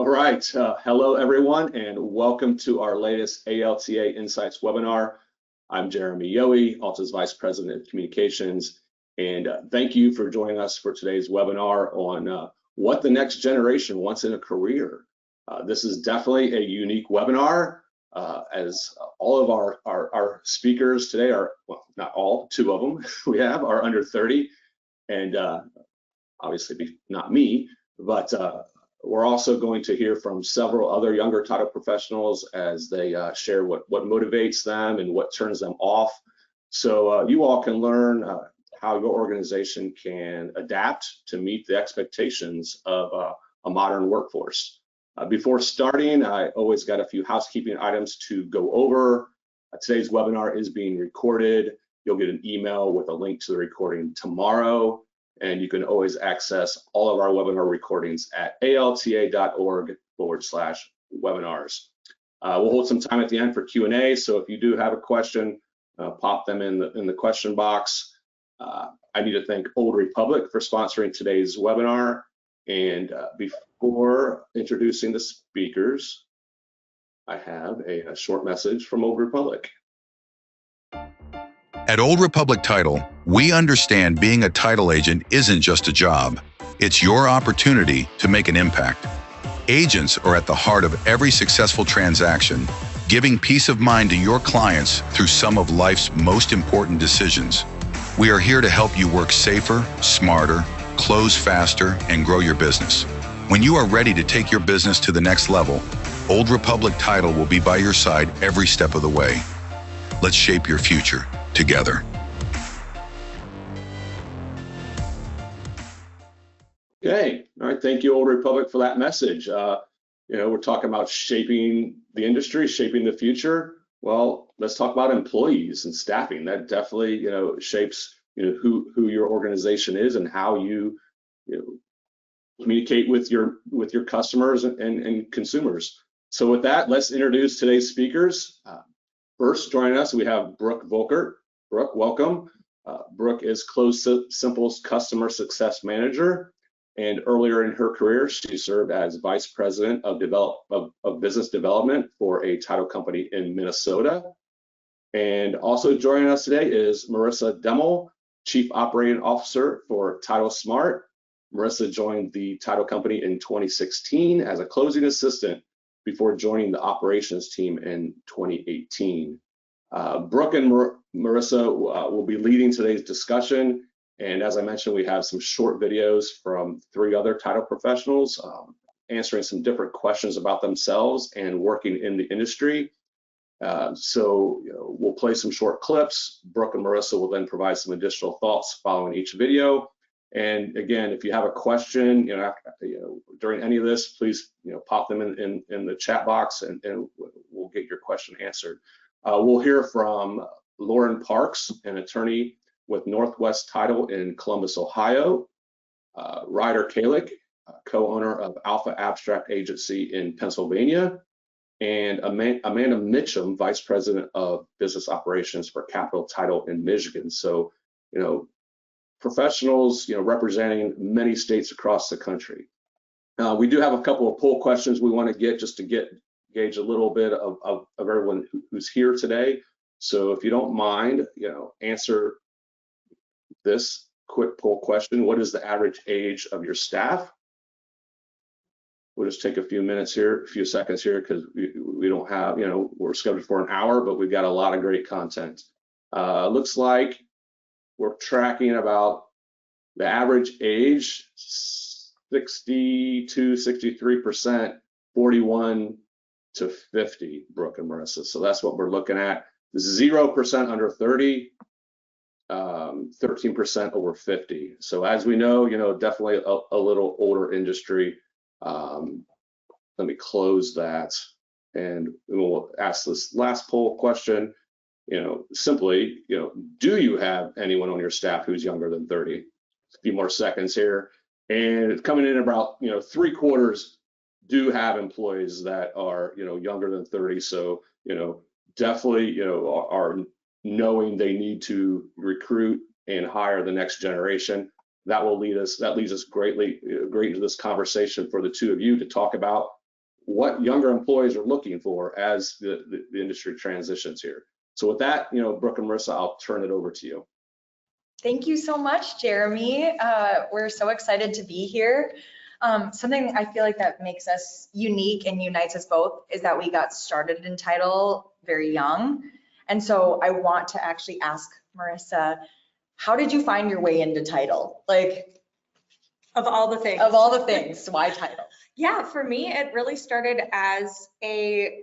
All right, hello everyone, and welcome to our latest ALTA Insights webinar. I'm Jeremy Yohe, ALTA's Vice President of Communications, and thank you for joining us for today's webinar on what the next generation wants in a career. This is definitely a unique webinar, as all of our speakers today are, well, not all, two of them we have are under 30, and obviously not me, but we're also going to hear from several other younger title professionals as they share what motivates them and what turns them off. So you all can learn how your organization can adapt to meet the expectations of a modern workforce. Before starting, I always got a few housekeeping items to go over. Today's webinar is being recorded. You'll get an email with a link to the recording tomorrow. And you can always access all of our webinar recordings at alta.org/webinars. We'll hold some time at the end for Q&A, so if you do have a question, pop them in the question box. I need to thank Old Republic for sponsoring today's webinar. And before introducing the speakers, I have a short message from Old Republic. At Old Republic Title, we understand being a title agent isn't just a job. It's your opportunity to make an impact. Agents are at the heart of every successful transaction, giving peace of mind to your clients through some of life's most important decisions. We are here to help you work safer, smarter, close faster, and grow your business. When you are ready to take your business to the next level, Old Republic Title will be by your side every step of the way. Let's shape your future together. Okay, all right, thank you, Old Republic, for that message. We're talking about shaping the industry, shaping the future. Well, let's talk about employees and staffing. That definitely, shapes, who your organization is and how you, communicate with your customers and consumers. So with that, let's introduce today's speakers. First, joining us, we have Brooke Volkert. Brooke, welcome. Brooke is Close Simple's Customer Success Manager, and earlier in her career, she served as Vice President of Business Development for a title company in Minnesota. And also joining us today is Marissa Demmel, Chief Operating Officer for Title Smart. Marissa joined the title company in 2016 as a closing assistant before joining the operations team in 2018. Brooke and Marissa will be leading today's discussion. And as I mentioned, we have some short videos from 3 other title professionals answering some different questions about themselves and working in the industry. So we'll play some short clips. Brooke and Marissa will then provide some additional thoughts following each video. And again, if you have a question, during any of this, please, pop them in the chat box, and we'll get your question answered. We'll hear from Lauren Parks, an attorney with Northwest Title in Columbus, Ohio. Ryder Kalick, co-owner of Alpha Abstract Agency in Pennsylvania, and Amanda Mitchum, Vice President of Business Operations for Capital Title in Michigan. So, professionals, representing many states across the country. We do have a couple of poll questions we want to get just to gauge a little bit of everyone who's here today. So if you don't mind, answer this quick poll question. What is the average age of your staff? We'll just take a few minutes here, a few seconds here, because we don't have, we're scheduled for an hour, but we've got a lot of great content. Looks like we're tracking about the average age, 62, 63%, 41 to 50, Brooke and Marissa. So that's what we're looking at. 0% under 30, 13% over 50. So as we know, definitely a little older industry. Let me close that, and we'll ask this last poll question. Simply, do you have anyone on your staff who's younger than 30? A few more seconds here, and it's coming in about 3/4 do have employees that are younger than 30. So definitely are knowing they need to recruit and hire the next generation. That leads us greatly to this conversation for the two of you to talk about what younger employees are looking for as the industry transitions here. So with that, Brooke and Marissa, I'll turn it over to you. Thank you so much, Jeremy. We're so excited to be here. Something I feel like that makes us unique and unites us both is that we got started in title very young. And so I want to actually ask Marissa, how did you find your way into title? Like, of all the things. Of all the things, why title? Yeah, for me, it really started as a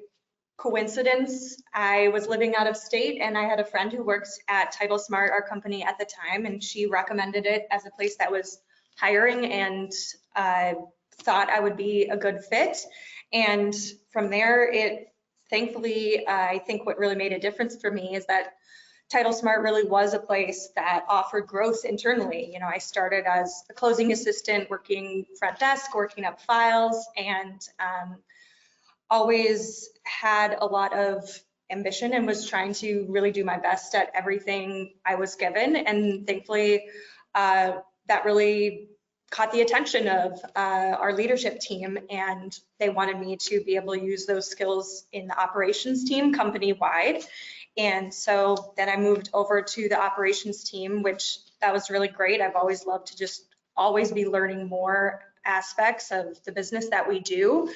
coincidence. I was living out of state and I had a friend who works at Title Smart, our company at the time, and she recommended it as a place that was hiring and thought I would be a good fit. And from there, thankfully, I think what really made a difference for me is that Title Smart really was a place that offered growth internally. I started as a closing assistant, working front desk, working up files, and always had a lot of ambition and was trying to really do my best at everything I was given. And thankfully, that really caught the attention of our leadership team, and they wanted me to be able to use those skills in the operations team company-wide. And so then I moved over to the operations team, which that was really great. I've always loved to just always be learning more aspects of the business that we do.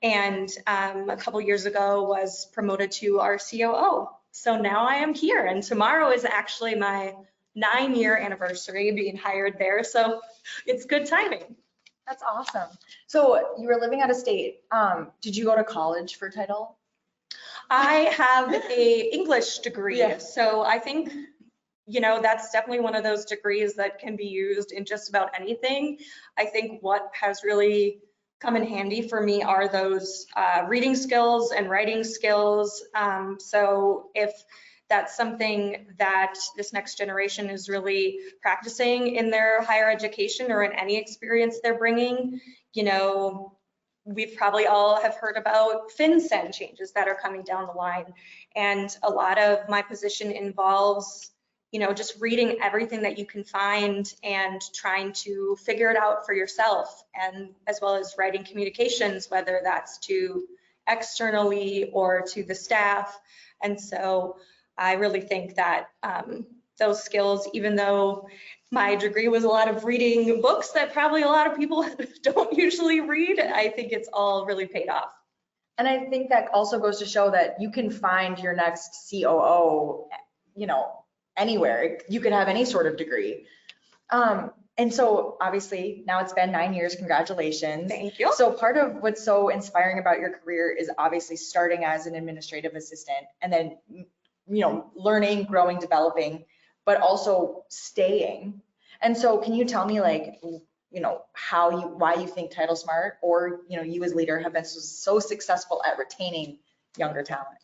And a couple years ago was promoted to our COO. So now I am here, and tomorrow is actually my 9-year anniversary being hired there. So it's good timing. That's awesome. So you were living out of state. Did you go to college for title? I have a English degree. Yeah. So I think, that's definitely one of those degrees that can be used in just about anything. I think what has really come in handy for me are those reading skills and writing skills. So if that's something that this next generation is really practicing in their higher education or in any experience they're bringing, we've probably all have heard about FinCEN changes that are coming down the line. And a lot of my position involves, just reading everything that you can find and trying to figure it out for yourself, and as well as writing communications, whether that's to externally or to the staff. And so I really think that those skills, even though my degree was a lot of reading books that probably a lot of people don't usually read, I think it's all really paid off. And I think that also goes to show that you can find your next COO, anywhere. You can have any sort of degree. And so obviously now it's been 9 years, congratulations. Thank you. So part of what's so inspiring about your career is obviously starting as an administrative assistant and then, learning, growing, developing, but also staying. And so can you tell me why you think Title Smart or, you as leader have been so successful at retaining younger talent?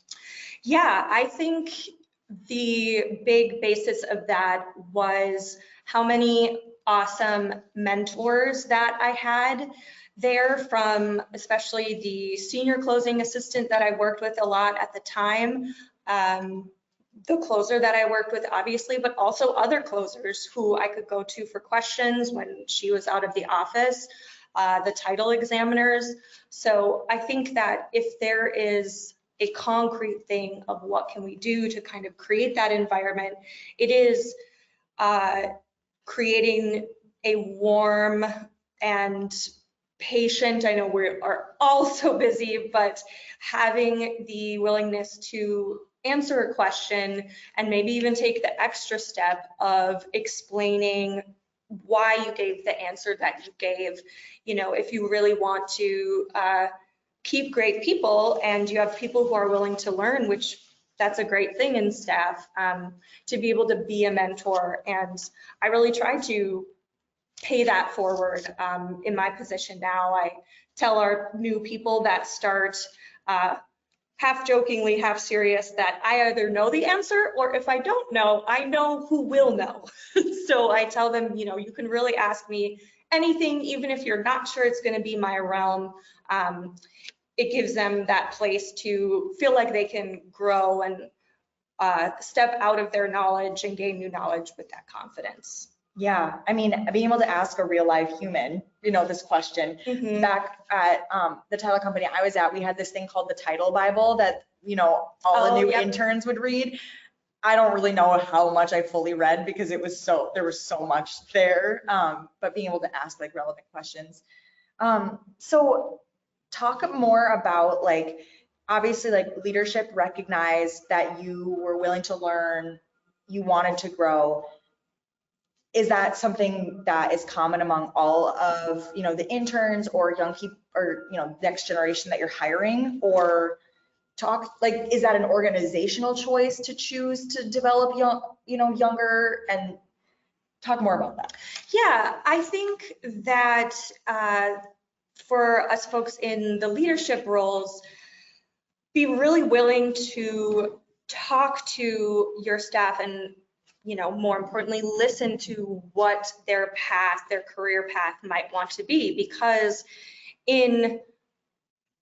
Yeah, I think the big basis of that was how many awesome mentors that I had there, from especially the senior closing assistant that I worked with a lot at the time, the closer that I worked with, obviously, but also other closers who I could go to for questions when she was out of the office, the title examiners. So I think that if there is a concrete thing of what can we do to kind of create that environment, it is creating a warm and patient, I know we are all so busy, but having the willingness to answer a question and maybe even take the extra step of explaining why you gave the answer that you gave. If you really want to keep great people and you have people who are willing to learn, which that's a great thing in staff, to be able to be a mentor. And I really try to pay that forward in my position now. I tell our new people that start half jokingly, half serious, that I either know the answer, or if I don't know, I know who will know. So I tell them, you can really ask me anything, even if you're not sure it's going to be my realm. It gives them that place to feel like they can grow and step out of their knowledge and gain new knowledge with that confidence. Yeah, I mean, being able to ask a real live human, this question. Mhm. Back at the title company I was at, we had this thing called the Title Bible that, all the Oh, new yep. interns would read. I don't really know how much I fully read because there was so much there, but being able to ask like relevant questions. So talk more about like, obviously like leadership recognized that you were willing to learn, you wanted to grow. Is that something that is common among all of, the interns or young people or, next generation that you're hiring? Or is that an organizational choice to choose to develop younger, and talk more about that? Yeah, I think that for us folks in the leadership roles, be really willing to talk to your staff and, more importantly, listen to what their career path might want to be, because in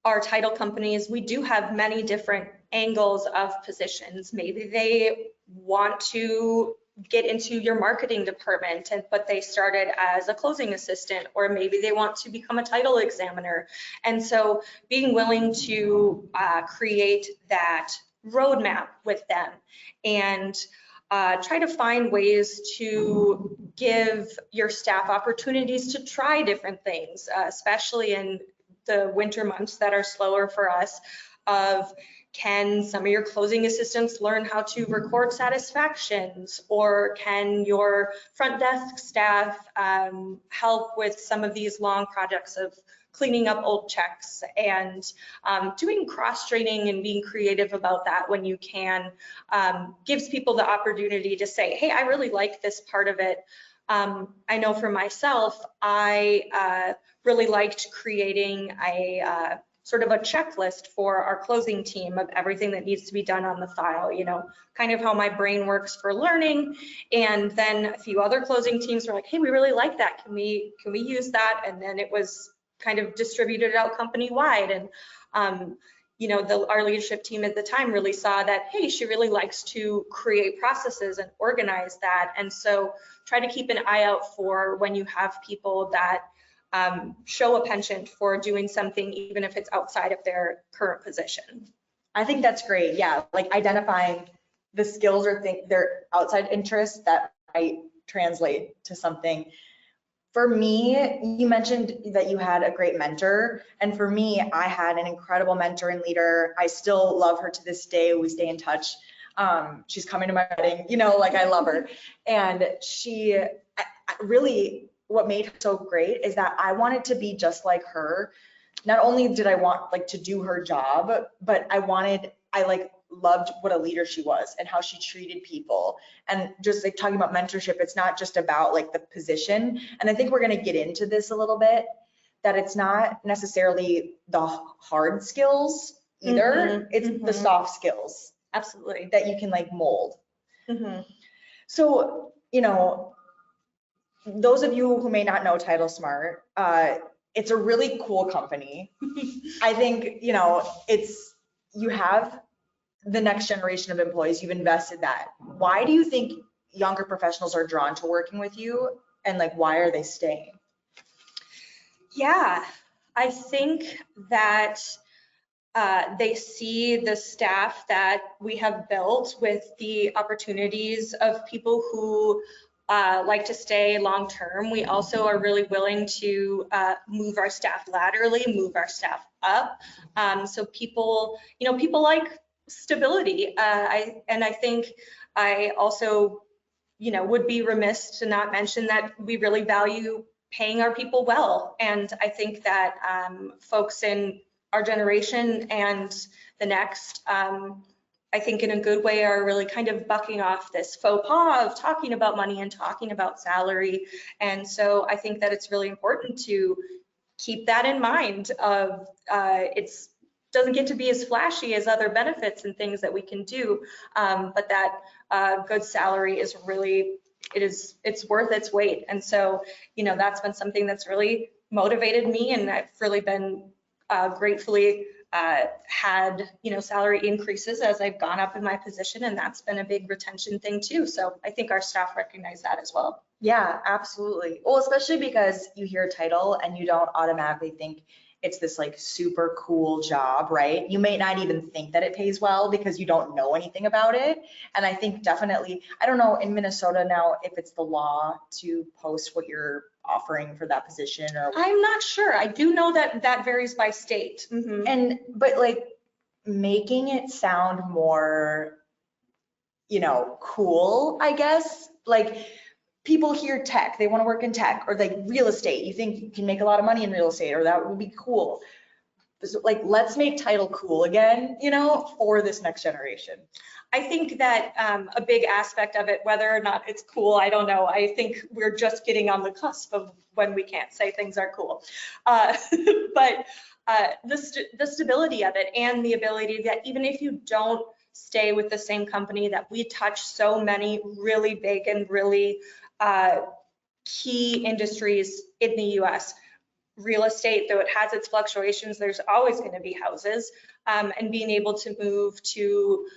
our title companies, we do have many different angles of positions. Maybe they want to get into your marketing department, but they started as a closing assistant, or maybe they want to become a title examiner. And so being willing to create that roadmap with them and try to find ways to give your staff opportunities to try different things, especially in the winter months that are slower for us. Can some of your closing assistants learn how to record satisfactions, or can your front desk staff help with some of these long projects of cleaning up old checks, and doing cross-training and being creative about that when you can, gives people the opportunity to say, hey, I really like this part of it. I know for myself, I really liked creating a sort of a checklist for our closing team of everything that needs to be done on the file, kind of how my brain works for learning. And then a few other closing teams were like, hey, we really like that. Can we use that? And then it was kind of distributed out company-wide. And our leadership team at the time really saw that, hey, she really likes to create processes and organize that. And so try to keep an eye out for when you have people that show a penchant for doing something, even if it's outside of their current position. I think that's great. Yeah, like identifying the skills or their outside interests that might translate to something. For me, you mentioned that you had a great mentor, and for me, I had an incredible mentor and leader. I still love her to this day. We stay in touch. She's coming to my wedding, I love her. And really, what made her so great is that I wanted to be just like her. Not only did I want to do her job, but I loved what a leader she was and how she treated people. And just talking about mentorship, it's not just about the position. And I think we're going to get into this a little bit, that it's not necessarily the hard skills either. It's the soft skills. Absolutely. That you can mold. So, those of you who may not know Title Smart, it's a really cool company. I think, you have the next generation of employees, you've invested that. Why do you think younger professionals are drawn to working with you, and why are they staying? Yeah, I think that they see the staff that we have built with the opportunities of people who like to stay long term. We also are really willing to move our staff laterally, move our staff up. So people like stability. I think I also, would be remiss to not mention that we really value paying our people well. And I think that folks in our generation and the next, I think in a good way, are really kind of bucking off this faux pas of talking about money and talking about salary. And so I think that it's really important to keep that in mind of it's doesn't get to be as flashy as other benefits and things that we can do, but that good salary is really, it's worth its weight. And so, that's been something that's really motivated me, and I've really been gratefully had, salary increases as I've gone up in my position, and that's been a big retention thing too. So I think our staff recognize that as well. Yeah, absolutely. Well, especially because you hear title and you don't automatically think it's this like super cool job, right? You may not even think that it pays well because you don't know anything about it. And I think definitely, I don't know in Minnesota now if it's the law to post what you're offering for that position, or I'm not sure. I do know that that varies by state. but like making it sound more, cool, I guess. Like people hear tech, they want to work in tech, or like real estate. You think you can make a lot of money in real estate, or that would be cool. So like, let's make title cool again, for this next generation. I think that a big aspect of it, whether or not it's cool, I don't know. I think we're just getting on the cusp of when we can't say things are cool. But the stability of it, and the ability that even if you don't stay with the same company, that we touch so many really big and really key industries in the US. Real estate, though it has its fluctuations, there's always going to be houses, and being able to move to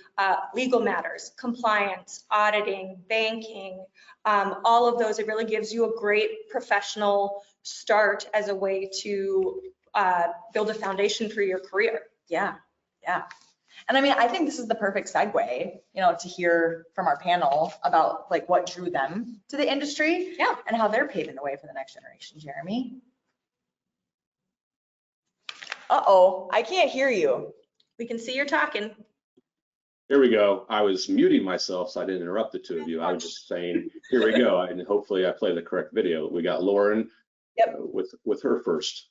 legal matters, compliance, auditing, banking, all of those, it really gives you a great professional start as a way to build a foundation for your career. Yeah, yeah. And I mean, I think this is the perfect segue, to hear from our panel about like what drew them to the industry, and how they're paving the way for the next generation. Jeremy? Uh-oh, I can't hear you. We can see you're talking. Here we go. I was muting myself so I didn't interrupt the two of you. I was just saying, here we go. And hopefully I play the correct video. We got Lauren with her first.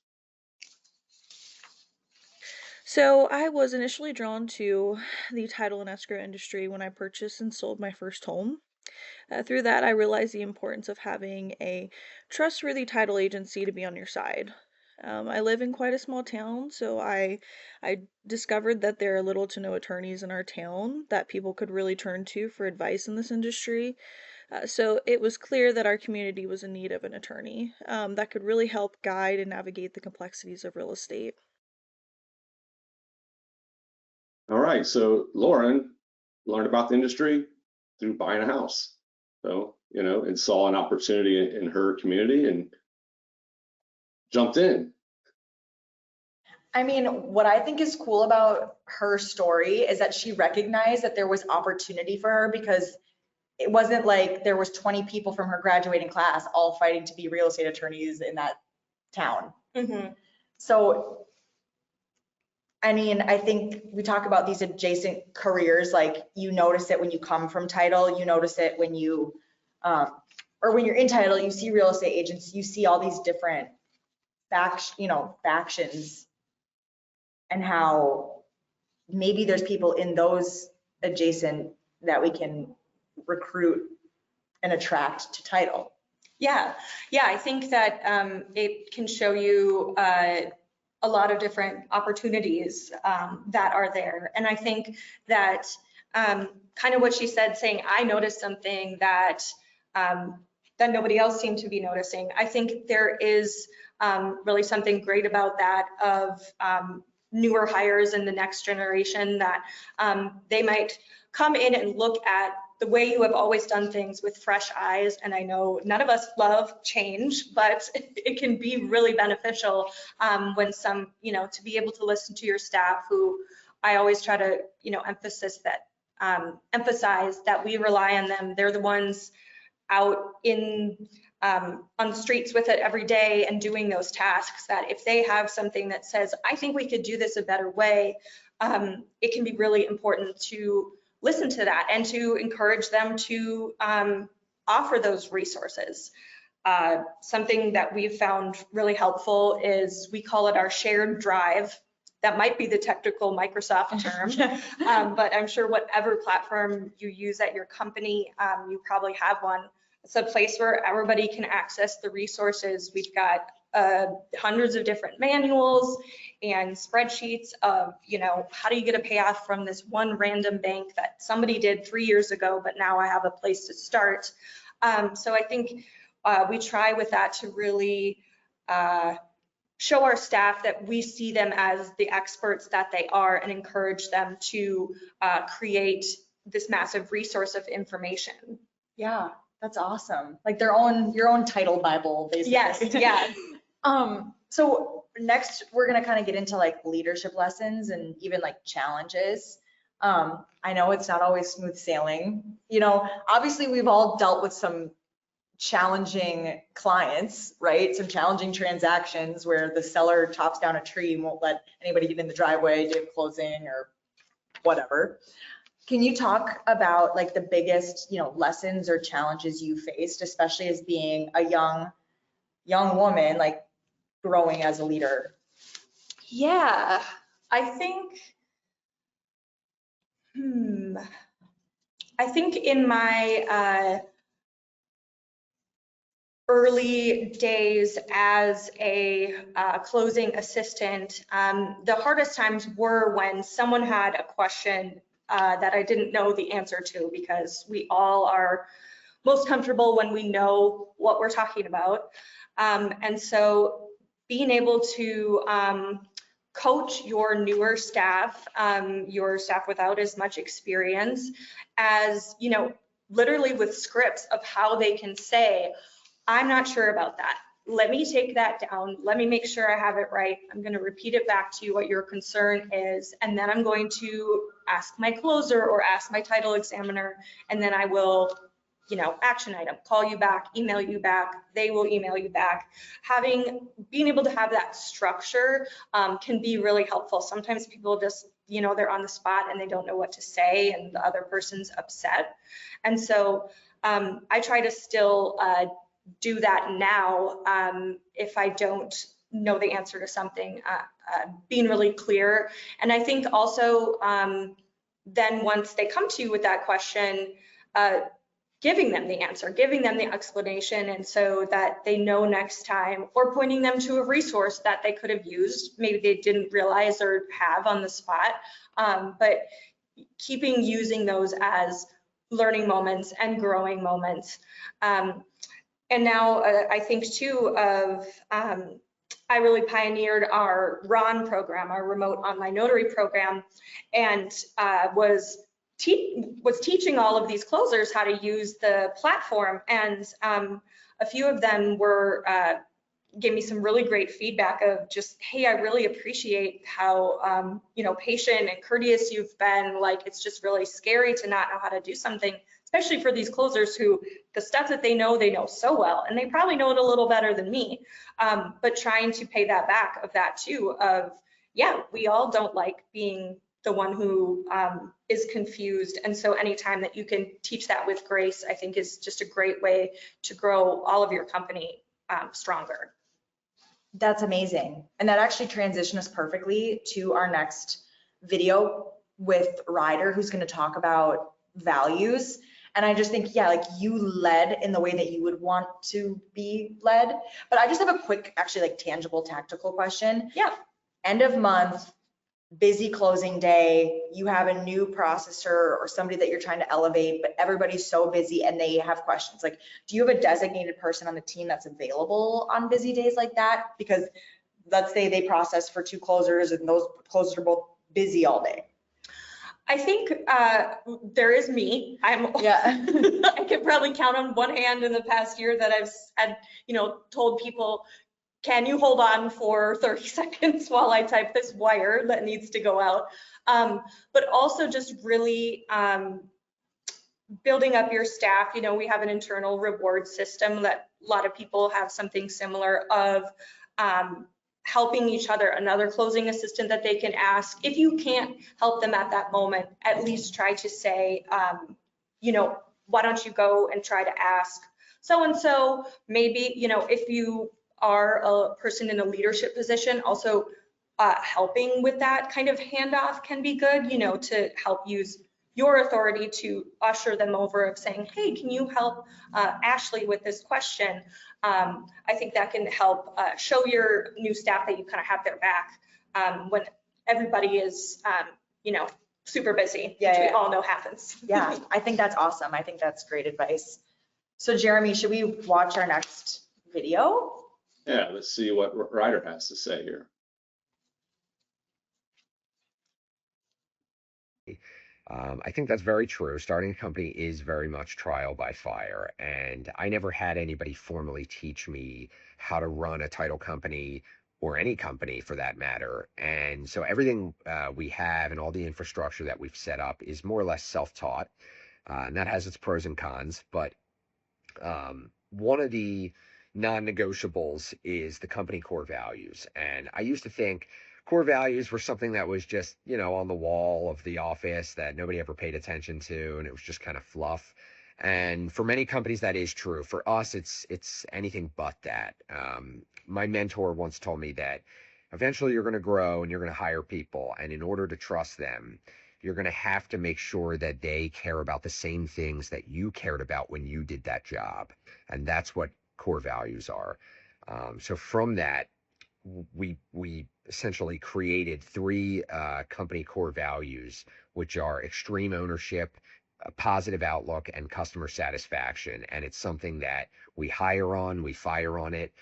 So I was initially drawn to the title and escrow industry when I purchased and sold my first home. Through that, I realized the importance of having a trustworthy title agency to be on your side. I live in quite a small town, so I discovered that there are little to no attorneys in our town that people could really turn to for advice in this industry. So it was clear that our community was in need of an attorney that could really help guide and navigate the complexities of real estate. All right, so Lauren learned about the industry through buying a house. So, and saw an opportunity in her community and jumped in. I mean, what I think is cool about her story is that she recognized that there was opportunity for her, because it wasn't like there was 20 people from her graduating class all fighting to be real estate attorneys in that town. So, I mean, I think we talk about these adjacent careers, like you notice it when you come from title, you notice it when you, or when you're in title, you see real estate agents, you see all these different factions, and how maybe there's people in those adjacent that we can recruit and attract to title. Yeah, I think that it can show you a lot of different opportunities that are there. And I think that kind of what she said, saying, I noticed something that nobody else seemed to be noticing. I think there is really something great about that, of newer hires in the next generation, that they might come in and look at the way you have always done things with fresh eyes. And I know none of us love change, but it can be really beneficial when to be able to listen to your staff, who I always try to, emphasize that we rely on them. They're the ones out on the streets with it every day and doing those tasks, that if they have something that says, I think we could do this a better way, it can be really important to listen to that and to encourage them to offer those resources. Something that we've found really helpful is, we call it our shared drive. That might be the technical Microsoft term, but I'm sure whatever platform you use at your company, you probably have one. It's a place where everybody can access the resources. We've got hundreds of different manuals and spreadsheets of, how do you get a payoff from this one random bank that somebody did 3 years ago, but now I have a place to start. So I think we try with that to really show our staff that we see them as the experts that they are and encourage them to create this massive resource of information. Yeah, that's awesome. Like your own title Bible, basically. Yes, yeah. So next we're gonna kind of get into like leadership lessons and even like challenges. I know it's not always smooth sailing. You know, obviously we've all dealt with some challenging clients, right? Some challenging transactions where the seller chops down a tree and won't let anybody get in the driveway, do closing or whatever. Can you talk about like the biggest, you know, lessons or challenges you faced, especially as being a young woman, like growing as a leader? Yeah, I think, I think in my early days as a closing assistant, the hardest times were when someone had a question that I didn't know the answer to, because we all are most comfortable when we know what we're talking about. And so being able to coach your newer staff, your staff without as much experience, as, you know, literally with scripts of how they can say, I'm not sure about that. Let me take that down. Let me make sure I have it right. I'm going to repeat it back to you what your concern is. And then I'm going to ask my closer or ask my title examiner. And then I will, you know, action item, call you back, email you back. They will email you back. Being able to have that structure can be really helpful. Sometimes people just, you know, they're on the spot and they don't know what to say and the other person's upset. And so I try to still do that now if I don't know the answer to something, being really clear. And I think also then once they come to you with that question, giving them the answer, giving them the explanation, and so that they know next time, or pointing them to a resource that they could have used, maybe they didn't realize or have on the spot, but keeping using those as learning moments and growing moments. And now I think too of, I really pioneered our RON program, our remote online notary program, and was teaching all of these closers how to use the platform. And a few of them gave me some really great feedback of just, hey, I really appreciate how you know, patient and courteous you've been. Like, it's just really scary to not know how to do something, especially for these closers who the stuff that they know so well, and they probably know it a little better than me. But trying to pay that back of that too, of, yeah, we all don't like being the one who is confused. And so anytime that you can teach that with grace, I think is just a great way to grow all of your company stronger. That's amazing. And that actually transitions us perfectly to our next video with Ryder, who's going to talk about values. And I just think, yeah, like you led in the way that you would want to be led. But I just have a quick, actually like tangible, tactical question. Yeah. End of month, busy closing day, you have a new processor or somebody that you're trying to elevate, but everybody's so busy and they have questions. Like, do you have a designated person on the team that's available on busy days like that? Because let's say they process for 2 closers and those closers are both busy all day. I think there is me. Yeah. I could probably count on one hand in the past year that I've had, you know, told people, can you hold on for 30 seconds while I type this wire that needs to go out? But also just really building up your staff. You know, we have an internal reward system that a lot of people have something similar of helping each other, another closing assistant that they can ask. If you can't help them at that moment, at least try to say, you know, why don't you go and try to ask so-and-so, maybe, you know, if you are a person in a leadership position, also helping with that kind of handoff can be good, you know, to help use your authority to usher them over of saying, hey, can you help Ashley with this question? I think that can help show your new staff that you kind of have their back when everybody is, you know, super busy, which we all know happens. Yeah, I think that's awesome. I think that's great advice. So Jeremy, should we watch our next video? Yeah, let's see what Ryder has to say here. I think that's very true. Starting a company is very much trial by fire, and I never had anybody formally teach me how to run a title company or any company for that matter. And so everything we have and all the infrastructure that we've set up is more or less self-taught, and that has its pros and cons. But one of the non-negotiables is the company core values. And I used to think core values were something that was just, on the wall of the office that nobody ever paid attention to, and it was just kind of fluff. And for many companies, that is true. For us, it's anything but that. My mentor once told me that eventually you're going to grow and you're going to hire people, and in order to trust them, you're going to have to make sure that they care about the same things that you cared about when you did that job. And that's what core values are. So from that, we essentially created three company core values, which are extreme ownership, a positive outlook, and customer satisfaction. And it's something that we hire on, we fire on it.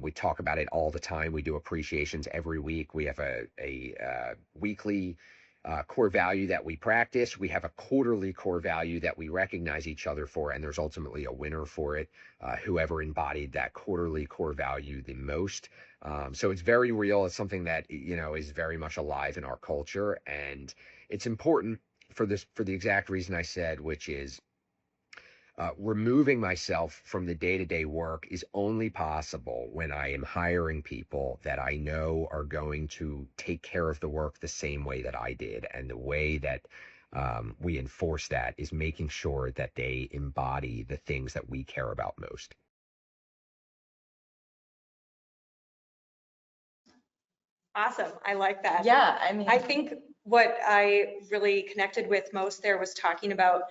We talk about it all the time. We do appreciations every week. We have a weekly core value that we practice. We have a quarterly core value that we recognize each other for, and there's ultimately a winner for it, whoever embodied that quarterly core value the most. So it's very real. It's something that, is very much alive in our culture, and it's important for the exact reason I said, which is removing myself from the day-to-day work is only possible when I am hiring people that I know are going to take care of the work the same way that I did. And the way that we enforce that is making sure that they embody the things that we care about most. Awesome. I like that. Yeah, I mean, I think what I really connected with most there was talking about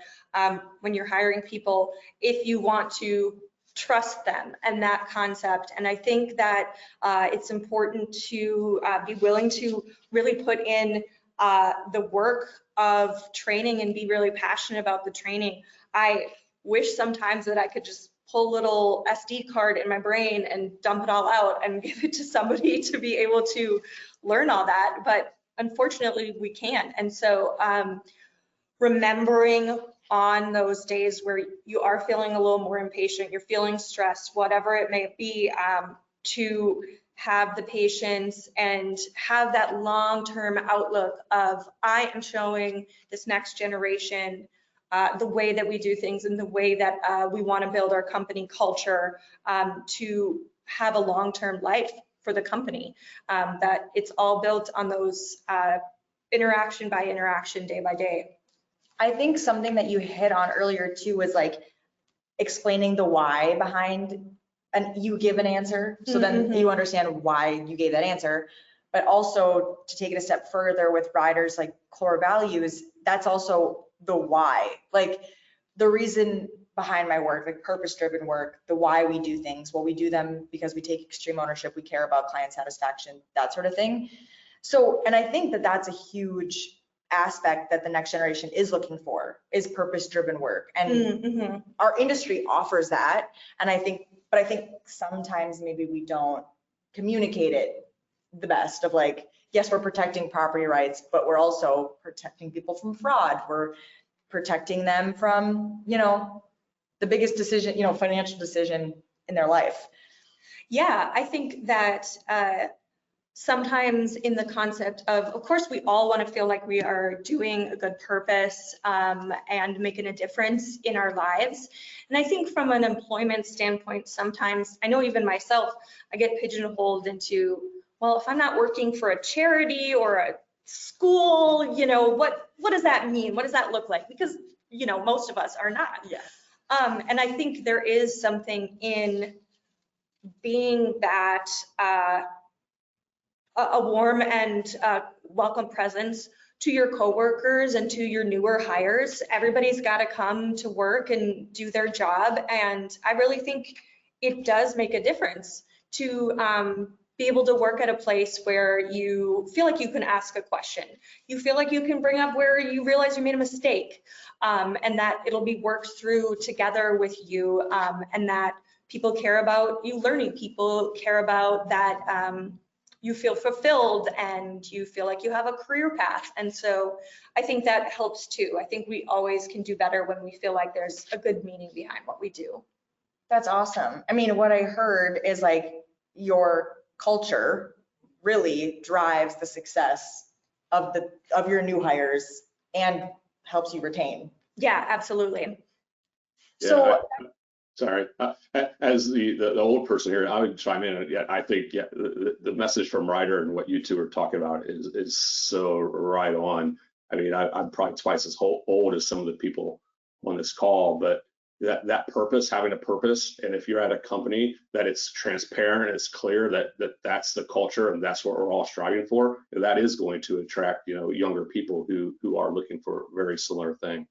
when you're hiring people, if you want to trust them and that concept. And I think that it's important to be willing to really put in the work of training and be really passionate about the training. I wish sometimes that I could just pull a little SD card in my brain and dump it all out and give it to somebody to be able to learn all that. But unfortunately, we can't. And so remembering on those days where you are feeling a little more impatient, you're feeling stressed, whatever it may be, to have the patience and have that long-term outlook of, I am showing this next generation the way that we do things and the way that we want to build our company culture to have a long-term life for the company, that it's all built on those interaction by interaction, day by day. I think something that you hit on earlier too was like explaining the why behind, and you give an answer, so then you understand why you gave that answer. But also to take it a step further with Ryder's like core values, that's also the why, like the reason behind my work, like purpose-driven work, the why we do things. Well, we do them because we take extreme ownership, we care about client satisfaction, that sort of thing. So, and I think that that's a huge aspect that the next generation is looking for, is purpose-driven work. And our industry offers that. And I think sometimes maybe we don't communicate it the best of like, yes, we're protecting property rights, but we're also protecting people from fraud. We're protecting them from, the biggest decision, financial decision in their life. Yeah, I think that sometimes in the concept of course, we all want to feel like we are doing a good purpose and making a difference in our lives. And I think from an employment standpoint, sometimes, I know even myself, I get pigeonholed into, well, if I'm not working for a charity or a school, what does that mean? What does that look like? Because, most of us are not. Yeah. And I think there is something in being that a warm and welcome presence to your coworkers and to your newer hires. Everybody's got to come to work and do their job. And I really think it does make a difference to be able to work at a place where you feel like you can ask a question. You feel like you can bring up where you realize you made a mistake, and that it'll be worked through together with you, and that people care about you learning, people care about that you feel fulfilled and you feel like you have a career path. And so I think that helps too. I think we always can do better when we feel like there's a good meaning behind what we do. That's awesome. I mean, what I heard is like your culture really drives the success of your new hires and helps you retain. Yeah, absolutely. So Sorry, as the old person here, I would chime in. Yeah, I think the message from Ryder and what you two are talking about is so right on. I mean, I'm probably twice as old as some of the people on this call, but that purpose, having a purpose, and if you're at a company that it's transparent, it's clear that's the culture and that's what we're all striving for, that is going to attract younger people who are looking for a very similar thing.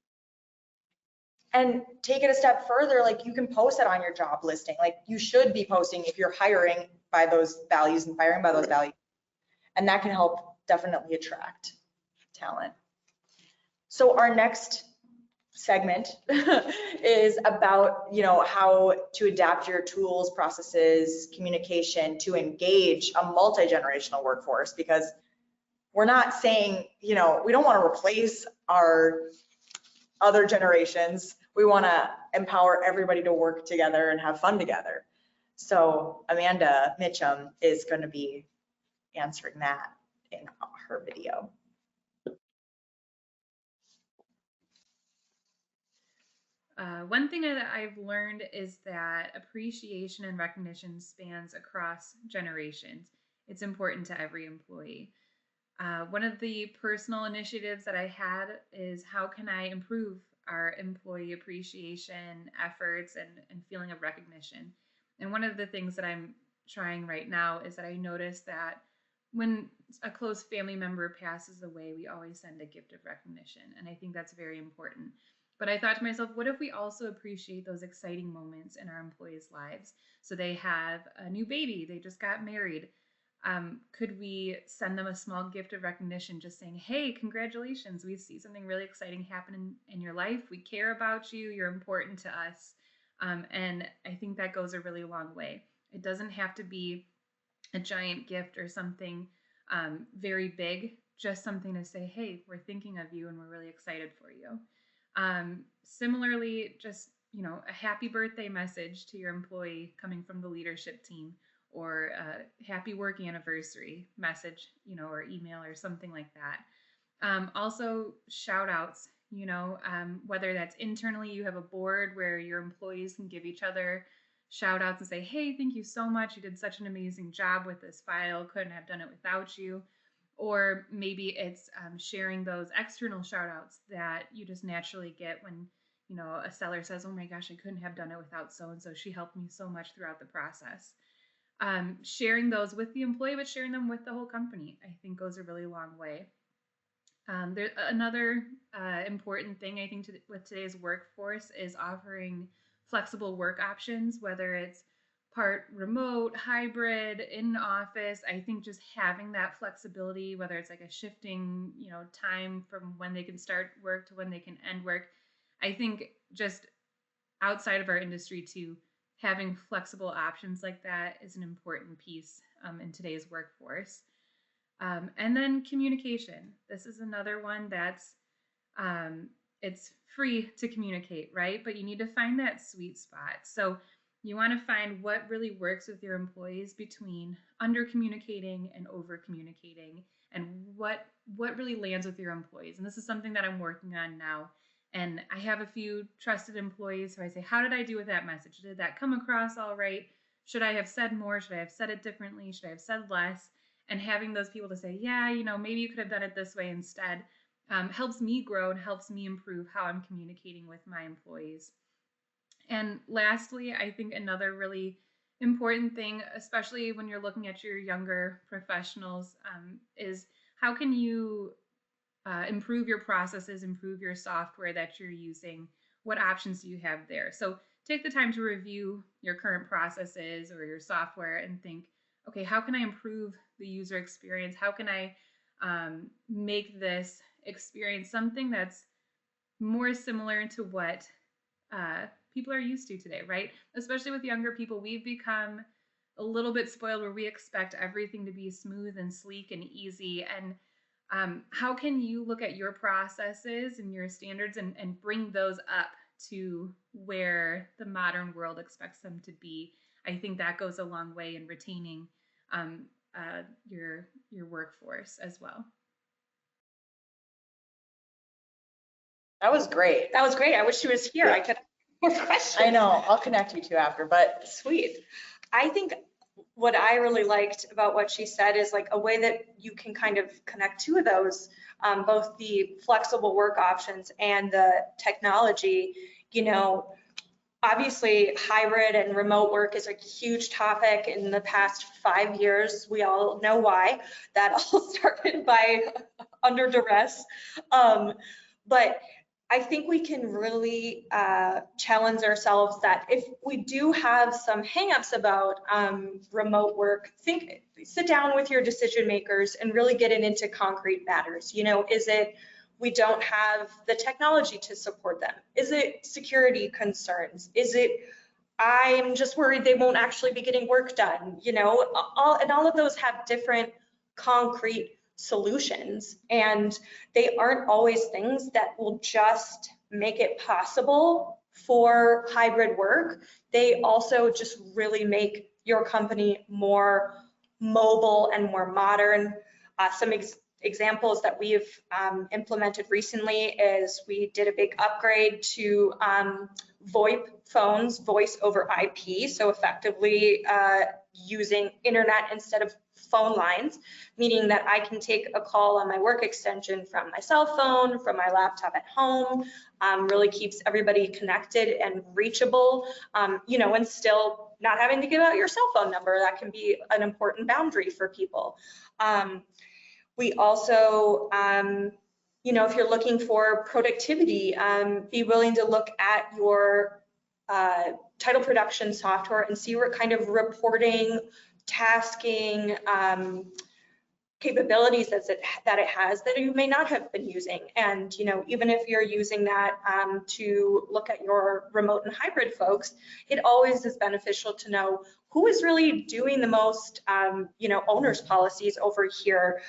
and take it a step further, like you can post it on your job listing. Like you should be posting if you're hiring by those values and firing by those values. And that can help definitely attract talent. So our next segment is about, how to adapt your tools, processes, communication to engage a multi-generational workforce, because we're not saying, we don't want to replace our other generations. We want to empower everybody to work together and have fun together. So Amanda Mitchum is going to be answering that in her video. One thing that I've learned is that appreciation and recognition spans across generations. It's important to every employee. One of the personal initiatives that I had is how can I improve our employee appreciation efforts and feeling of recognition. And one of the things that I'm trying right now is that I noticed that when a close family member passes away, we always send a gift of recognition. And I think that's very important. But I thought to myself, what if we also appreciate those exciting moments in our employees' lives? So they have a new baby, they just got married. Could we send them a small gift of recognition, just saying, hey, congratulations, we see something really exciting happen in your life. We care about you. You're important to us. And I think that goes a really long way. It doesn't have to be a giant gift or something very big, just something to say, hey, we're thinking of you and we're really excited for you. Similarly, just, a happy birthday message to your employee coming from the leadership team, or a happy work anniversary message, or email or something like that. Also shout outs, whether that's internally, you have a board where your employees can give each other shout outs and say, hey, thank you so much. You did such an amazing job with this file. Couldn't have done it without you. Or maybe it's sharing those external shout outs that you just naturally get when, a seller says, oh my gosh, I couldn't have done it without so-and-so. She helped me so much throughout the process. Sharing those with the employee, but sharing them with the whole company, I think goes a really long way. Another important thing I think with today's workforce is offering flexible work options, whether it's part remote, hybrid, in office. I think just having that flexibility, whether it's like a shifting, time from when they can start work to when they can end work, I think just outside of our industry too, having flexible options like that is an important piece in today's workforce. And then communication. This is another one that's, it's free to communicate, right? But you need to find that sweet spot. So you want to find what really works with your employees between under communicating and over communicating, and what really lands with your employees. And this is something that I'm working on now. And I have a few trusted employees who I say, how did I do with that message? Did that come across all right? Should I have said more? Should I have said it differently? Should I have said less? And having those people to say, yeah, maybe you could have done it this way instead, helps me grow and helps me improve how I'm communicating with my employees. And lastly, I think another really important thing, especially when you're looking at your younger professionals, is how can you improve your processes, improve your software that you're using? What options do you have there? So take the time to review your current processes or your software and think, okay, how can I improve the user experience? How can I make this experience something that's more similar to what people are used to today, right? Especially with younger people, we've become a little bit spoiled where we expect everything to be smooth and sleek and easy. And how can you look at your processes and your standards and bring those up to where the modern world expects them to be? I think that goes a long way in retaining your workforce as well. That was great. That was great. I wish she was here. I could more questions. I know, I'll connect you two after, but Sweet. I think what I really liked about what she said is like a way that you can kind of connect two of those, both the flexible work options and the technology. You know, obviously hybrid and remote work is a huge topic in the past 5 years. We all know why. That all started by under duress. But I think we can really challenge ourselves that if we do have some hangups about remote work, sit down with your decision makers and really get it into concrete matters. You know, is it we don't have the technology to support them? Is it security concerns? Is it I'm just worried they won't actually be getting work done? You know, all of those have different concrete solutions, and they aren't always things that will just make it possible for hybrid work. They also just really make your company more mobile and more modern. Some examples that we've implemented recently is we did a big upgrade to VoIP phones, voice over IP, so effectively using internet instead of phone lines, meaning that I can take a call on my work extension from my cell phone, from my laptop at home, really keeps everybody connected and reachable, you know, and still not having to give out your cell phone number. That can be an important boundary for people. We also, you know, if you're looking for productivity, be willing to look at your title production software and see what kind of reporting, tasking, capabilities that it has that you may not have been using. And, you know, even if you're using that to look at your remote and hybrid folks, it always is beneficial to know who is really doing the most, you know, owners policies over here,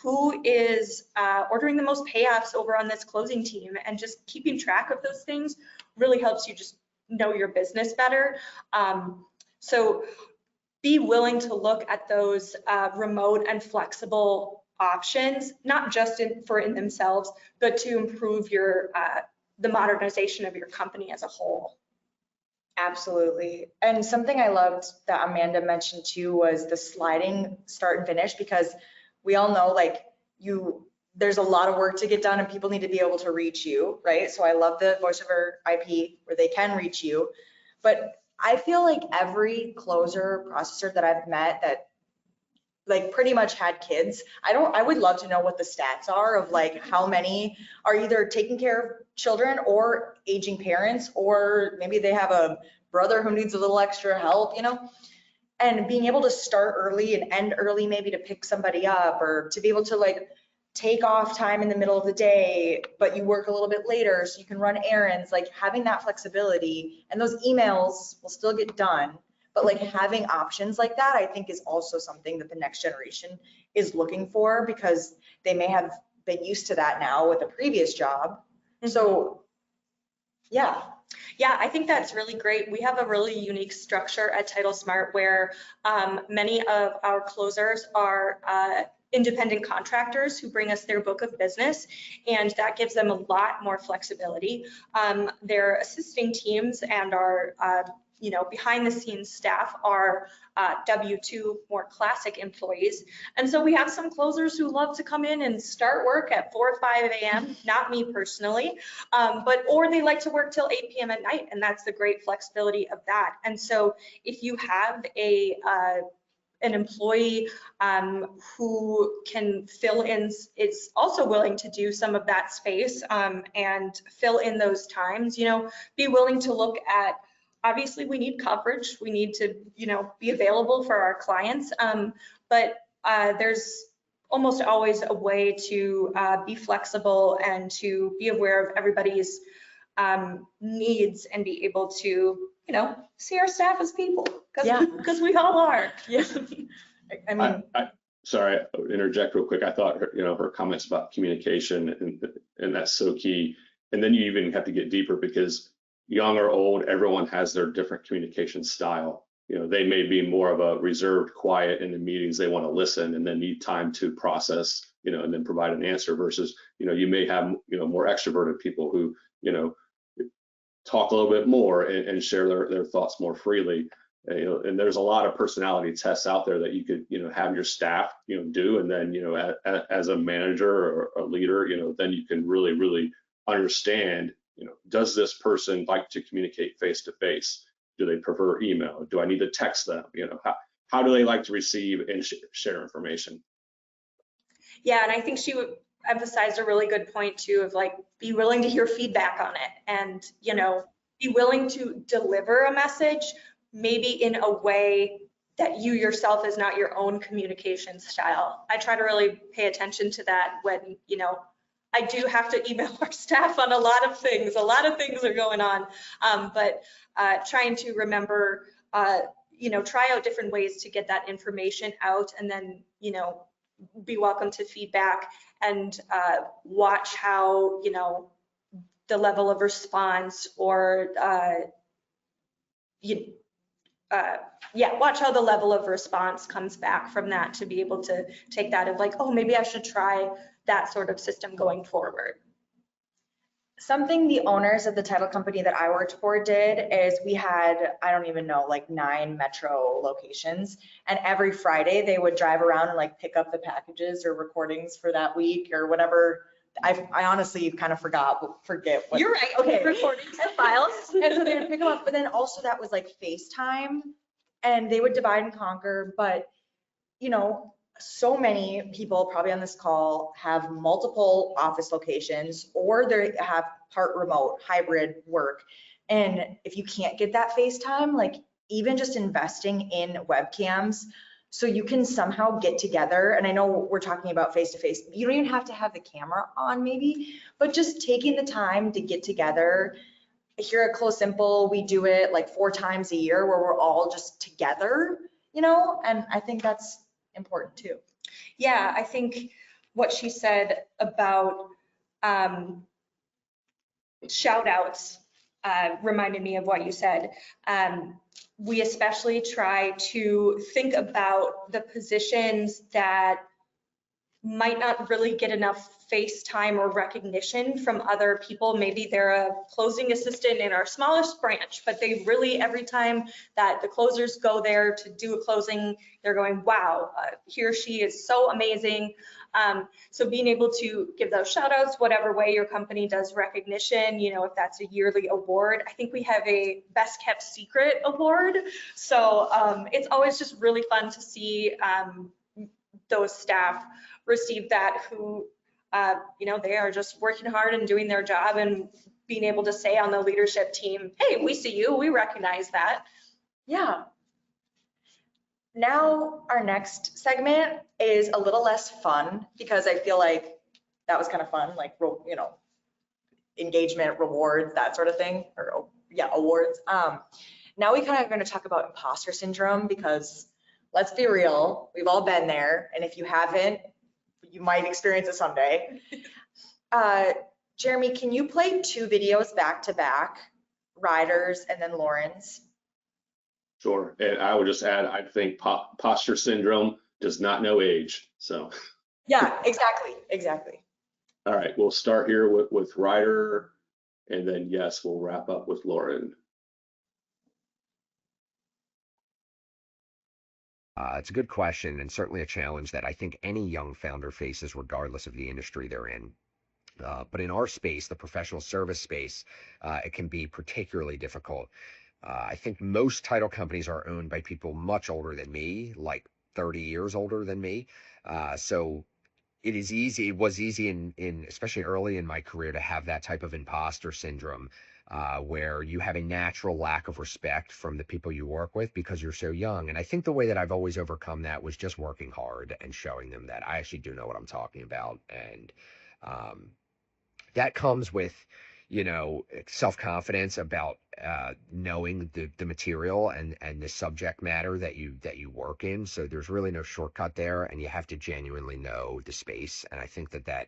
who is ordering the most payoffs over on this closing team, and just keeping track of those things really helps you just know your business better. So be willing to look at those remote and flexible options, not just in themselves, but to improve your the modernization of your company as a whole. absolutely. And something I loved that Amanda mentioned too was the sliding start and finish, because we all know like there's a lot of work to get done and people need to be able to reach you, right? So I love the voice over IP where they can reach you. But I feel like every closer processor that I've met that like pretty much had kids, I would love to know what the stats are of like how many are either taking care of children or aging parents, or maybe they have a brother who needs a little extra help, you know? And being able to start early and end early, maybe to pick somebody up, or to be able to like take off time in the middle of the day, but you work a little bit later so you can run errands, like having that flexibility, and those emails will still get done. But like having options like that, I think is also something that the next generation is looking for, because they may have been used to that now with a previous job. So yeah. Yeah, I think that's really great. We have a really unique structure at TitleSmart where many of our closers are independent contractors who bring us their book of business, and that gives them a lot more flexibility. Their assisting teams and our you know, behind the scenes staff are W-2 more classic employees. And so we have some closers who love to come in and start work at 4 or 5 a.m., not me personally, or they like to work till 8 p.m. at night, and that's the great flexibility of that. And so if you have an employee who can fill in, is also willing to do some of that space and fill in those times, you know, be willing to look at, obviously we need coverage, we need to, you know, be available for our clients, but there's almost always a way to be flexible and to be aware of everybody's needs and be able to, see our staff as people, Yeah. because we all are. Yeah. I mean, Sorry, I'll interject real quick. I thought her comments about communication and that's so key. And then you even have to get deeper because young or old, everyone has their different communication style. They may be more of a reserved, quiet in the meetings. They want to listen and then need time to process, and then provide an answer versus, you may have, more extroverted people who, talk a little bit more and share their thoughts more freely. And there's a lot of personality tests out there that you could, have your staff, do. And then, as a manager or a leader, then you can really, really understand, does this person like to communicate face to face? Do they prefer email? Do I need to text them? How do they like to receive and share information? Yeah, and I think she would emphasize a really good point too of like, be willing to hear feedback on it and, be willing to deliver a message, maybe in a way that you yourself is not your own communication style. I try to really pay attention to that when, I do have to email our staff on a lot of things. A lot of things are going on, but trying to remember, try out different ways to get that information out and then, be welcome to feedback and watch how, the level of response or, watch how the level of response comes back from that to be able to take that of like, oh, maybe I should try that sort of system going forward. Something the owners of the title company that I worked for did is we had, I don't even know, like 9 metro locations. And every Friday they would drive around and like pick up the packages or recordings for that week or whatever. I honestly kind of forget what. You're right. Okay. Recordings and files. And so they would pick them up, but then also that was like FaceTime and they would divide and conquer. But, so many people probably on this call have multiple office locations or they have part remote hybrid work. And if you can't get that FaceTime, like even just investing in webcams so you can somehow get together. And I know we're talking about face-to-face. You don't even have to have the camera on maybe, but just taking the time to get together. Here at Close Simple, we do it like 4 times a year where we're all just together, and I think that's important too. Yeah, I think what she said about shout outs reminded me of what you said. We especially try to think about the positions that might not really get enough face time or recognition from other people. Maybe they're a closing assistant in our smallest branch, but they really, every time that the closers go there to do a closing, they're going, wow, he or she is so amazing. So being able to give those shout outs, whatever way your company does recognition, if that's a yearly award. I think we have a best kept secret award. So it's always just really fun to see those staff receive that who, they are just working hard and doing their job and being able to say on the leadership team, hey, we see you, we recognize that. Yeah. Now our next segment is a little less fun because I feel like that was kind of fun, like, engagement, rewards, that sort of thing, or awards. Now we kind of are going to talk about imposter syndrome because let's be real, we've all been there. And if you haven't, you might experience it someday. Jeremy, can you play 2 videos back to back, Ryder's and then Lauren's? Sure. And I would just add, I think posture syndrome does not know age. So. Yeah, exactly. All right, we'll start here with Ryder, and then yes, we'll wrap up with Lauren. It's a good question and certainly a challenge that I think any young founder faces regardless of the industry they're in. But in our space, the professional service space, it can be particularly difficult. I think most title companies are owned by people much older than me, like 30 years older than me. So it was easy in especially early in my career to have that type of imposter syndrome, where you have a natural lack of respect from the people you work with because you're so young. And I think the way that I've always overcome that was just working hard and showing them that I actually do know what I'm talking about. And that comes with, self-confidence about knowing the material and the subject matter that you work in. So there's really no shortcut there, and you have to genuinely know the space. And I think that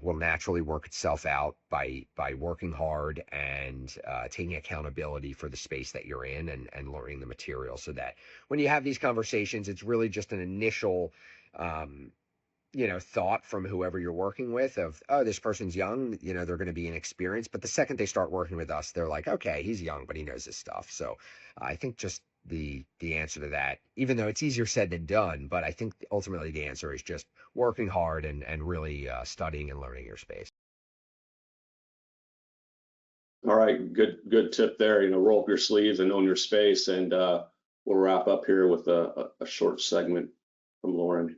will naturally work itself out by working hard and taking accountability for the space that you're in, and learning the material, so that when you have these conversations, it's really just an initial thought from whoever you're working with of, oh, this person's young, they're going to be inexperienced. But the second they start working with us, they're like, okay, he's young, but he knows his stuff. So I think just the answer to that, even though it's easier said than done, but I think ultimately the answer is just working hard and really studying and learning your space. All right, good tip there. Roll up your sleeves and own your space. And we'll wrap up here with a short segment from Lauren.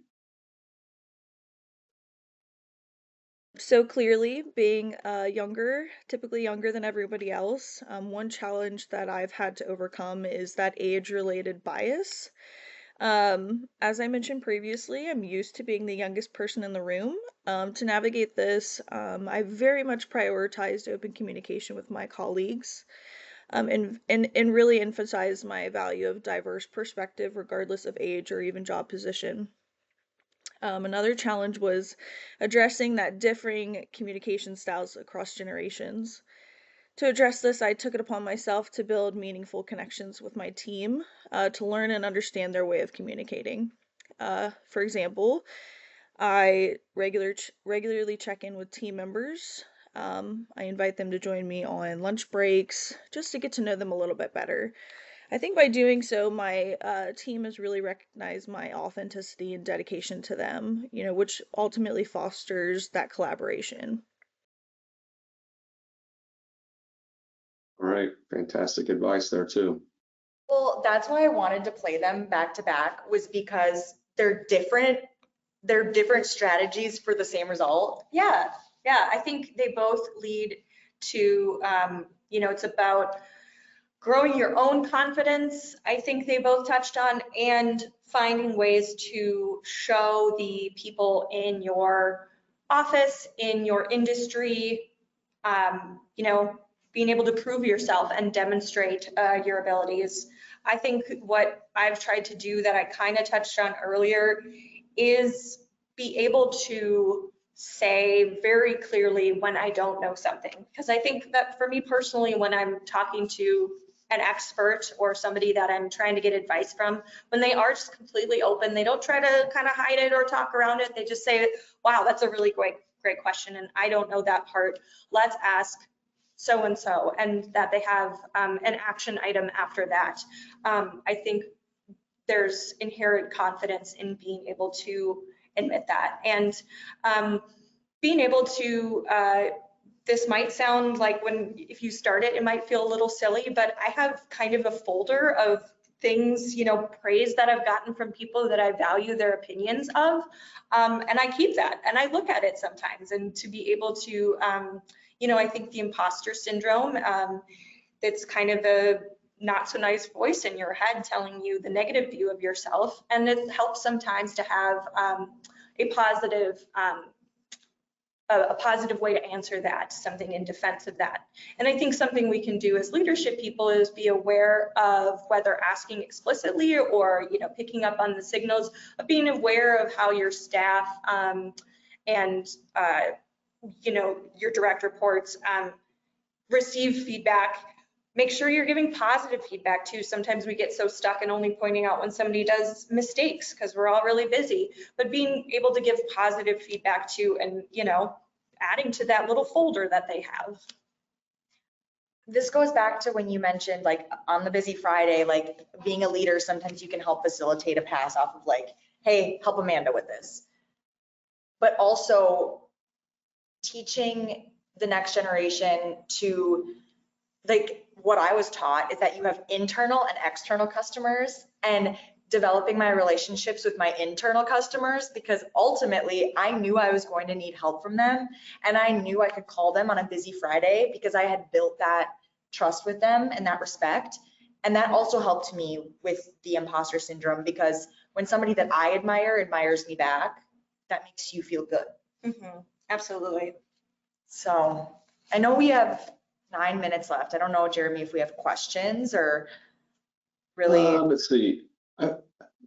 So clearly, being typically younger than everybody else, one challenge that I've had to overcome is that age-related bias. As I mentioned previously, I'm used to being the youngest person in the room. To navigate this, I very much prioritized open communication with my colleagues, and really emphasized my value of diverse perspective, regardless of age or even job position. Another challenge was addressing that differing communication styles across generations. To address this, I took it upon myself to build meaningful connections with my team, to learn and understand their way of communicating. For example, I regularly check in with team members. I invite them to join me on lunch breaks, just to get to know them a little bit better. I think by doing so, my team has really recognized my authenticity and dedication to them, which ultimately fosters that collaboration. All right, fantastic advice there too. Well, that's why I wanted to play them back to back, was because they're different strategies for the same result. Yeah, I think they both lead to, it's about growing your own confidence, I think they both touched on, and finding ways to show the people in your office, in your industry, being able to prove yourself and demonstrate your abilities. I think what I've tried to do that I kind of touched on earlier is be able to say very clearly when I don't know something. Because I think that for me personally, when I'm talking to an expert or somebody that I'm trying to get advice from, when they are just completely open, they don't try to kind of hide it or talk around it. They just say, wow, that's a really great question, and I don't know that part. Let's ask so-and-so, and that they have an action item after that. I think there's inherent confidence in being able to admit that. And being able to, this might sound like if you start it, it might feel a little silly, but I have kind of a folder of things, praise that I've gotten from people that I value their opinions of. And I keep that and I look at it sometimes, and to be able to, I think the imposter syndrome, it's kind of the not so nice voice in your head telling you the negative view of yourself. And it helps sometimes to have a positive way to answer that, something in defense of that. And I think something we can do as leadership people is be aware of whether asking explicitly or, picking up on the signals of being aware of how your staff and, your direct reports receive feedback. Make sure you're giving positive feedback too. Sometimes we get so stuck in only pointing out when somebody does mistakes because we're all really busy, but being able to give positive feedback too, and, adding to that little folder that they have. This goes back to when you mentioned, like, on the busy Friday, like, being a leader, sometimes you can help facilitate a pass off of, like, hey, help Amanda with this. But also teaching the next generation to, like, what I was taught is that you have internal and external customers, and developing my relationships with my internal customers, because ultimately I knew I was going to need help from them, and I knew I could call them on a busy Friday because I had built that trust with them and that respect. And that also helped me with the imposter syndrome, because when somebody that I admire admires me back, that makes you feel good. Mm-hmm. Absolutely. So I know we have 9 minutes left. I don't know, Jeremy, if we have questions or really. Let's see.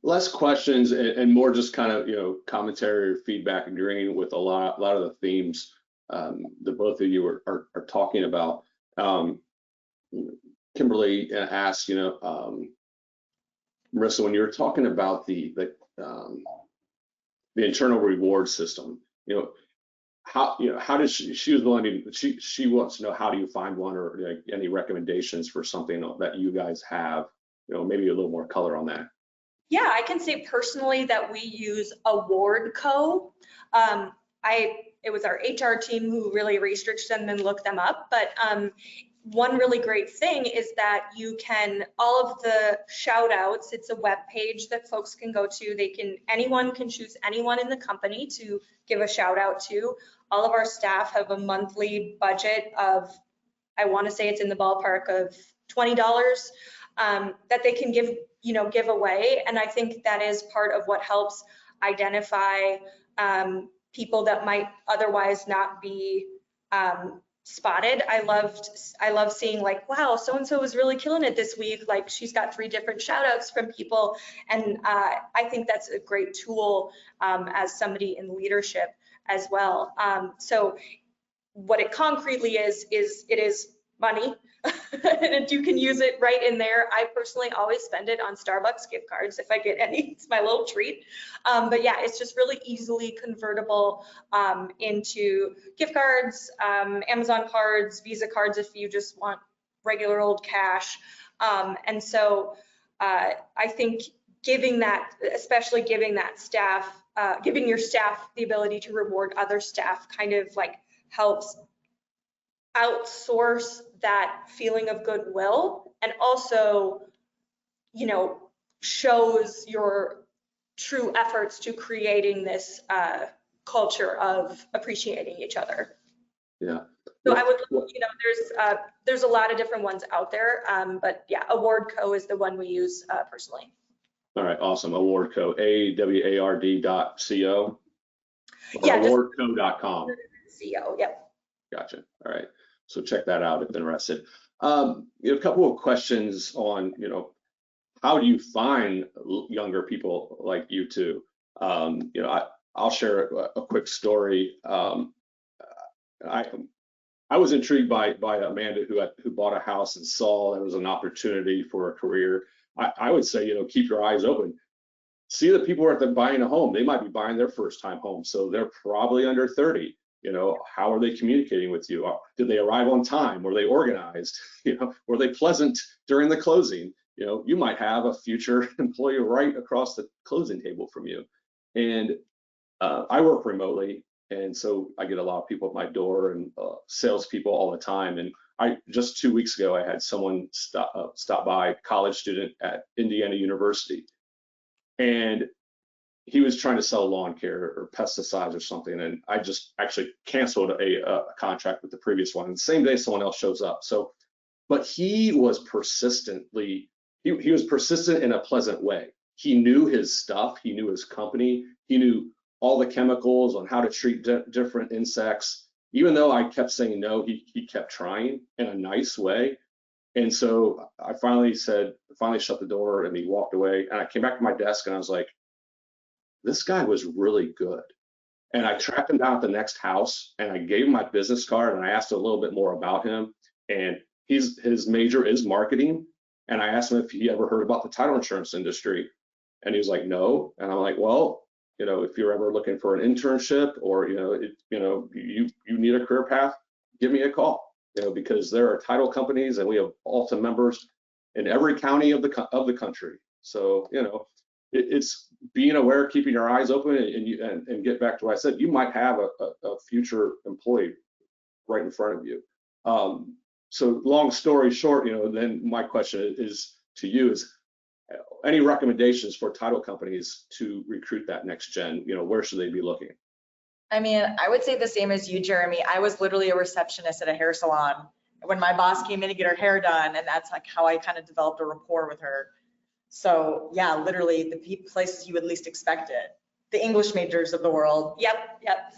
Less questions and more just kind of, commentary or feedback, agreeing with a lot of the themes that both of you are talking about. Kimberly asked, Marissa, when you were talking about the internal reward system, how does she was willing to, she wants to know, how do you find one, or like any recommendations for something that you guys have, maybe a little more color on that. Yeah, I can say personally that we use AwardCo. It was our HR team who really researched them and looked them up, but one really great thing is that you can, all of the shout outs, it's a web page that folks can go to. Anyone can choose anyone in the company to give a shout out to. All of our staff have a monthly budget of, I want to say it's in the ballpark of $20 that they can give away. And I think that is part of what helps identify people that might otherwise not be spotted. I love seeing like, wow, so-and-so was really killing it this week. Like, she's got 3 different shout outs from people. And I think that's a great tool as somebody in leadership as well. So what it concretely is it is money. And you can use it right in there. I personally always spend it on Starbucks gift cards if I get any. It's my little treat. But yeah, it's just really easily convertible into gift cards, Amazon cards, Visa cards if you just want regular old cash. And so I think giving that, especially giving that staff, giving your staff the ability to reward other staff kind of like helps outsource that feeling of goodwill, and also, shows your true efforts to creating this culture of appreciating each other. Yeah. So I would, there's a lot of different ones out there, but yeah, AwardCo is the one we use personally. All right, awesome. AwardCo, AWARD.co. Yeah, awardco.com. CO, yep. Gotcha. All right. So check that out if interested. A couple of questions on, how do you find younger people like you two? I'll share a quick story. I was intrigued by Amanda, who bought a house and saw there was an opportunity for a career. I would say, keep your eyes open. See the people who are buying a home. They might be buying their first time home, so they're probably under 30. How are they communicating with you? Did they arrive on time? Were they organized? Were they pleasant during the closing? You might have a future employee right across the closing table from you. And I work remotely, and so I get a lot of people at my door and salespeople all the time. And just 2 weeks ago, I had someone stop by, college student at Indiana University, and he was trying to sell lawn care or pesticides or something, and I just actually canceled a contract with the previous one. And the same day, someone else shows up. So, but he was persistently, he was persistent in a pleasant way. He knew his stuff. He knew his company. He knew all the chemicals on how to treat different insects. Even though I kept saying no, he kept trying in a nice way. And so I finally shut the door, and he walked away. And I came back to my desk, and I was like, this guy was really good. And I tracked him down at the next house, and I gave him my business card, and I asked a little bit more about him. And his major is marketing. And I asked him if he ever heard about the title insurance industry. And he was like, no. And I'm like, well, if you're ever looking for an internship, or, you need a career path, give me a call, because there are title companies, and we have ALTA members in every county of the country. So, it's being aware, keeping your eyes open, and get back to what I said. You might have a future employee right in front of you. So long story short, then my question is to you is, any recommendations for title companies to recruit that next gen? Where should they be looking? I mean, I would say the same as you, Jeremy. I was literally a receptionist at a hair salon when my boss came in to get her hair done, and that's like how I kind of developed a rapport with her. So yeah, literally the places you would least expect it. The English majors of the world. Yep.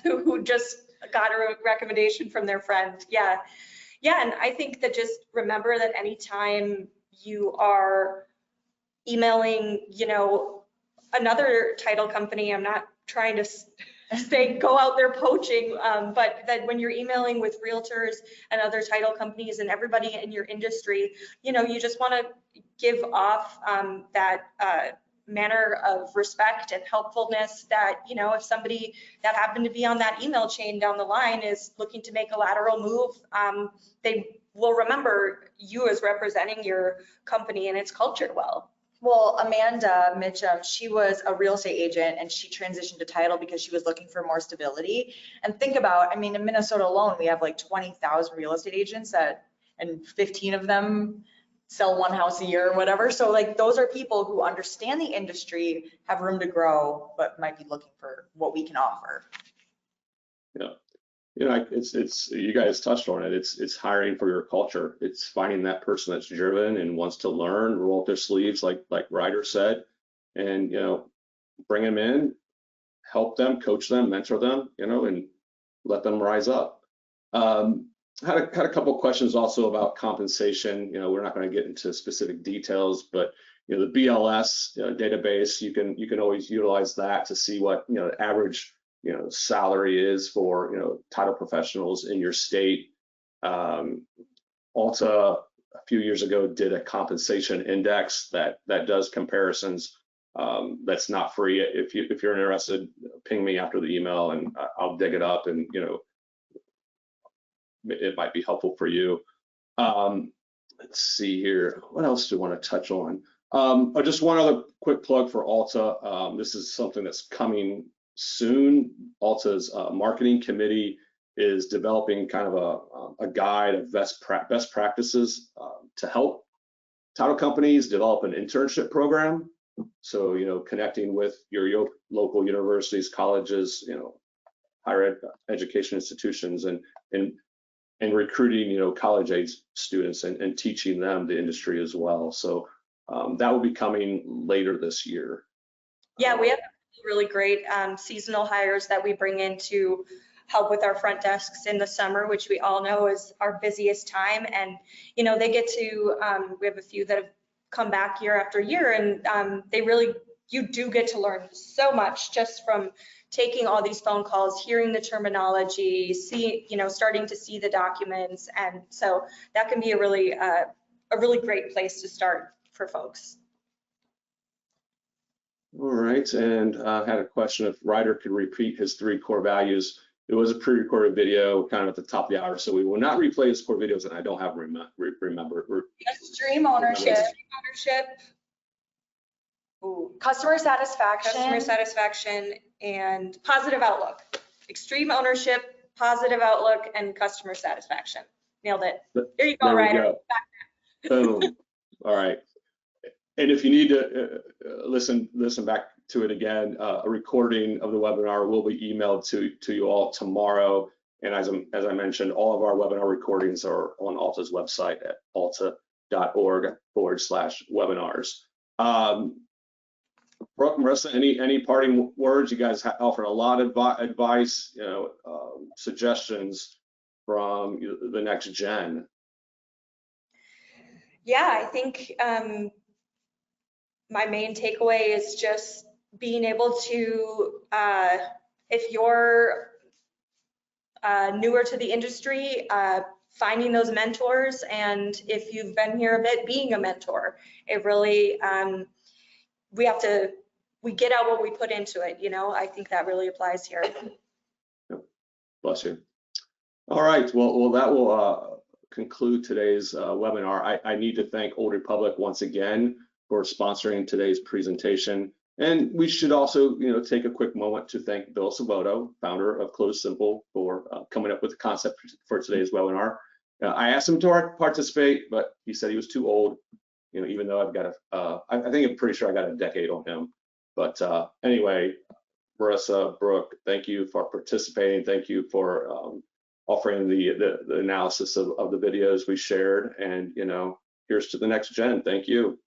Who just got a recommendation from their friend. Yeah. Yeah. And I think that just remember that anytime you are emailing, another title company, I'm not trying to say go out there poaching, but that when you're emailing with realtors and other title companies and everybody in your industry, you just want to give off that manner of respect and helpfulness that, if somebody that happened to be on that email chain down the line is looking to make a lateral move, they will remember you as representing your company and its culture well. Well, Amanda Mitchum, she was a real estate agent and she transitioned to title because she was looking for more stability. And think about, I mean, in Minnesota alone, we have like 20,000 real estate agents and 15 of them sell one house a year or whatever. So like those are people who understand the industry, have room to grow, but might be looking for what we can offer. Yeah. It's you guys touched on it. It's hiring for your culture. It's finding that person that's driven and wants to learn, roll up their sleeves, like Ryder said, and bring them in, help them, coach them, mentor them, and let them rise up. Had a couple of questions also about compensation. We're not going to get into specific details, but the BLS database, you can always utilize that to see what the average salary is for title professionals in your state. ALTA a few years ago did a compensation index that does comparisons. That's not free. If you're interested, ping me after the email and I'll dig it up, and it might be helpful for you. Let's see here. What else do I want to touch on? Just one other quick plug for ALTA. This is something that's coming soon. ALTA's marketing committee is developing kind of a guide of best practices to help title companies develop an internship program. So, connecting with your local universities, colleges, higher education institutions, and recruiting, college age students and teaching them the industry as well. So that will be coming later this year. Yeah, we have really great seasonal hires that we bring in to help with our front desks in the summer, which we all know is our busiest time. And, they get to, we have a few that have come back year after year, and you do get to learn so much just from taking all these phone calls, hearing the terminology, starting to see the documents. And so that can be a really great place to start for folks. All right, and I had a question if Ryder could repeat his 3 core values. It was a pre-recorded video kind of at the top of the hour, so we will not replay his core videos, and I don't have remember. Extreme ownership. Ooh. Customer satisfaction and positive outlook. Extreme ownership, positive outlook, and customer satisfaction. Nailed it. There you go, Ryder. Boom. All right. And if you need to listen back to it again, a recording of the webinar will be emailed to you all tomorrow. And as I mentioned, all of our webinar recordings are on ALTA's website at alta.org/webinars. Brooke, Marissa, any parting words? You guys offered a lot of advice, suggestions from the next gen. Yeah, I think my main takeaway is just being able to, if you're newer to the industry, finding those mentors, and if you've been here a bit, being a mentor. It really, we get out what we put into it, I think that really applies here. Bless you. All right, well that will conclude today's webinar. I need to thank Old Republic once again for sponsoring today's presentation. And we should also, take a quick moment to thank Bill Svoboda, founder of Close Simple, for coming up with the concept for today's webinar. I asked him to participate, but he said he was too old, even though I've got I think I'm pretty sure I got a decade on him. But anyway, Marissa, Brooke, thank you for participating. Thank you for offering the analysis of the videos we shared. And, here's to the next gen. Thank you.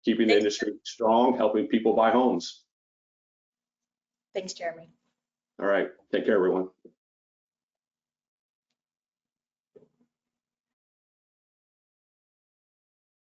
Keeping the industry strong, helping people buy homes. Thanks, Jeremy. All right. Take care, everyone.